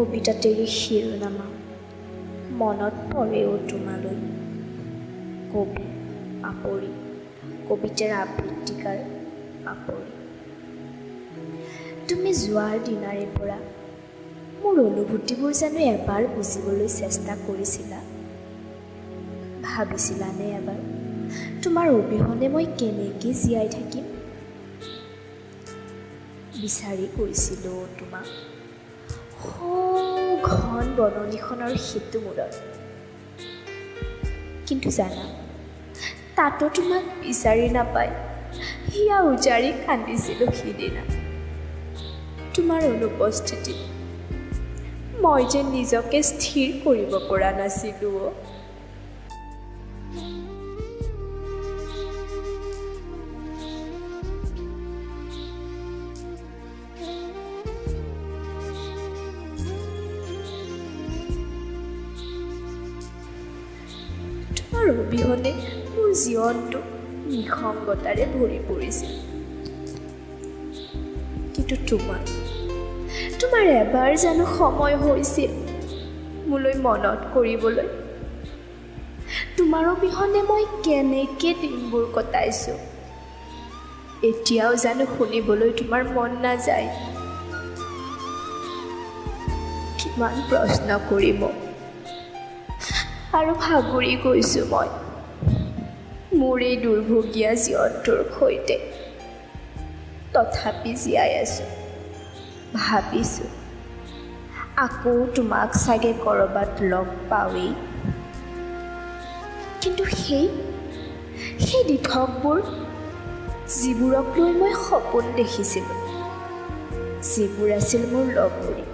কবিতাতেই শিৰোনামা মনত পৰেও তোমালৈ। কবি পাপৰি, কবিতাৰ আবৃত্তিকাৰ পাপৰি। তুমি যোৱাৰ দিনাৰে পৰা মোৰ অনুভূতিবোৰ জানো এবাৰ বুজিবলৈ চেষ্টা কৰিছিলা? ভাবিছিলানে এবাৰ তোমাৰ অবিহনে মই কেনেকৈ জীয়াই থাকিম? বিচাৰি কৰিছিলোঁ তোমাক ঘন বননিখনৰ সিটো মূৰত, কিন্তু জানা তাতো তোমাক বিচাৰি নাপায় হিয়া উজাৰি কান্দিছিলোঁ সিদিনা। তোমাৰ অনুপস্থিতিত মই যে নিজকে স্থিৰ কৰিব পৰা নাছিলোঁ। তোমাৰ অবিহনে মোৰ জীৱনটো নিসংগতাৰে ভৰি পৰিছিল, কিন্তু তোমাৰ এবাৰ জানো সময় হৈছিল মোলৈ মনত কৰিবলৈ? তোমাৰ অবিহনে মই কেনেকৈ দিনবোৰ কটাইছোঁ এতিয়াও জানো শুনিবলৈ তোমাৰ মন নাযায়? কিমান প্ৰশ্ন কৰিব আৰু ভাগৰি গৈছোঁ মই মোৰ এই দুৰ্ভগীয়া জীৱনটোৰ সৈতে। তথাপি জীয়াই আছোঁ, ভাবিছোঁ আকৌ তোমাক চাগে ক'ৰবাত লগ পাৱেই। কিন্তু সেই দিঠকবোৰ যিবোৰক লৈ মই সপোন দেখিছিলোঁ, যিবোৰ আছিল মোৰ লগৰী,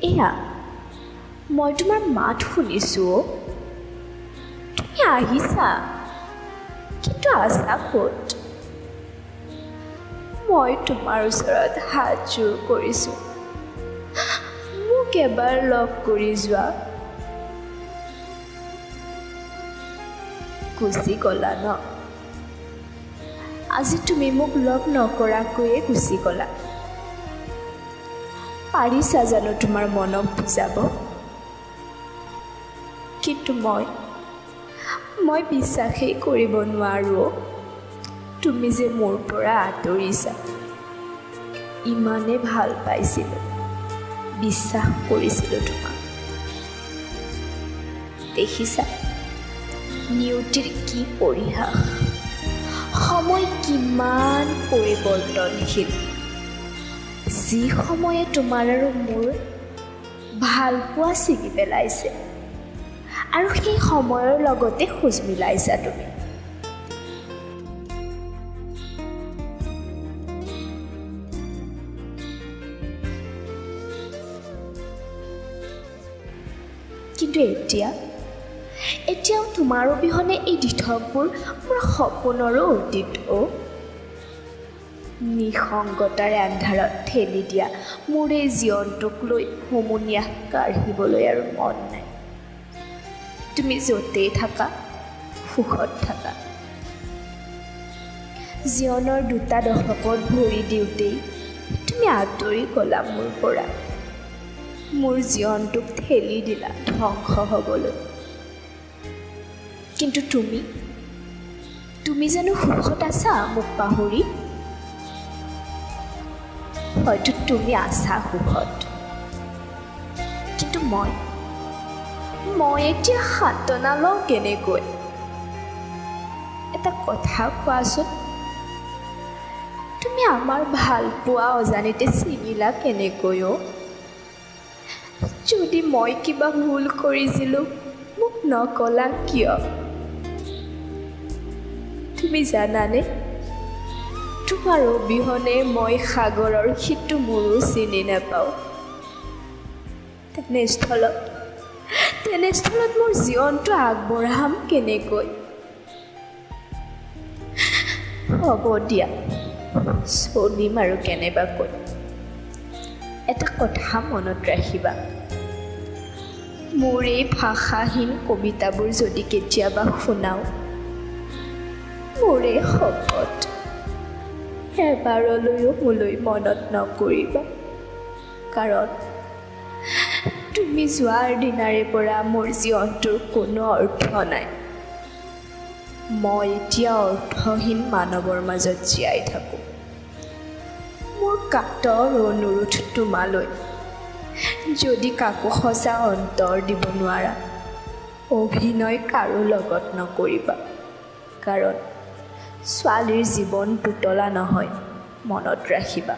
এয়া মই তোমাৰ মাত শুনিছোঁ। তুমি আহিছা, কিন্তু আছা ক'ত? মই তোমাৰ ওচৰত হাত জোৰ কৰিছোঁ, মোক এবাৰ লগ কৰি যোৱা। গুচি গ'লা ন? আজি তুমি মোক লগ নকৰাকৈয়ে গুচি গ'লা। পাৰিছা জানো তোমাৰ মনক বুজাব? কিন্তু মই বিশ্বাসেই কৰিব নোৱাৰোঁ তুমি যে মোৰ পৰা আঁতৰিছা। ইমানে ভাল পাইছিলোঁ, বিশ্বাস কৰিছিলোঁ তোমাক। দেখিছা নিয়তিৰ কি পৰিহাস, সময় কিমান পৰিৱৰ্তনশীল। যি সময়ে তোমাৰ আৰু মোৰ ভাল পোৱা ছিঙি পেলাইছে, আৰু সেই সময়ৰ লগতে খোজ মিলাইছা তুমি। কিন্তু এতিয়াও তোমাৰ অবিহনে এই দিঠকবোৰ মোৰ সপোনৰো অতীত। নিসংগতাৰে আন্ধাৰত ঠেলি দিয়া মোৰ এই জীৱনটোক লৈ হুমুনিয়াহ কাঢ়িবলৈ আৰু মন নাই। তুমি য'তেই থাকা সুখত থাকা। জীৱনৰ দুটা দশকত ভৰি দিওঁতেই তুমি আঁতৰি গ'লা মোৰ পৰা। মোৰ জীৱনটোক ঠেলি দিলা ধ্বংস হ'বলৈ। কিন্তু তুমি জানো সুখত আছা মোক পাহৰি? হয়তো তুমি আছা সুখত, কিন্তু মই এতিয়া সান্তনা লওঁ কেনেকৈ? এটা কথা কোৱাচোন, তুমি আমাৰ ভাল পোৱা অজানিতে ছিঙিলা কেনেকৈ? যদি মই কিবা ভুল কৰিছিলোঁ মোক নকলা কিয়? তুমি জানানে তোমাৰ অবিহনে মই সাগৰৰ সিটো মূৰো চিনি নাপাওঁ। তেনেস্থলত মোৰ জীৱনটো আগবঢ়াম কেনেকৈ? হ'ব দিয়া, চলিম আৰু কেনেবাকৈ। এটা কথা মনত ৰাখিবা, মোৰ এই ভাষাহীন কবিতাবোৰ যদি কেতিয়াবা শুনাও, মোৰ এই শপত এবাৰলৈও মোলৈ মনত নকৰিবা, কাৰণ তুমি যোৱাৰ দিনাৰে পৰা মোৰ জীৱনটোৰ কোনো অৰ্থ নাই। মই এতিয়া অৰ্থহীন মানৱৰ মাজত জীয়াই থাকোঁ। মোৰ কাতৰ অনুৰোধ তোমালৈ, যদি কাকো সঁচা অন্তৰ দিব নোৱাৰা, অভিনয় কাৰো লগত নকৰিবা, কাৰণ ছোৱালীৰ জীৱন পুতলা নহয়, মনত ৰাখিবা।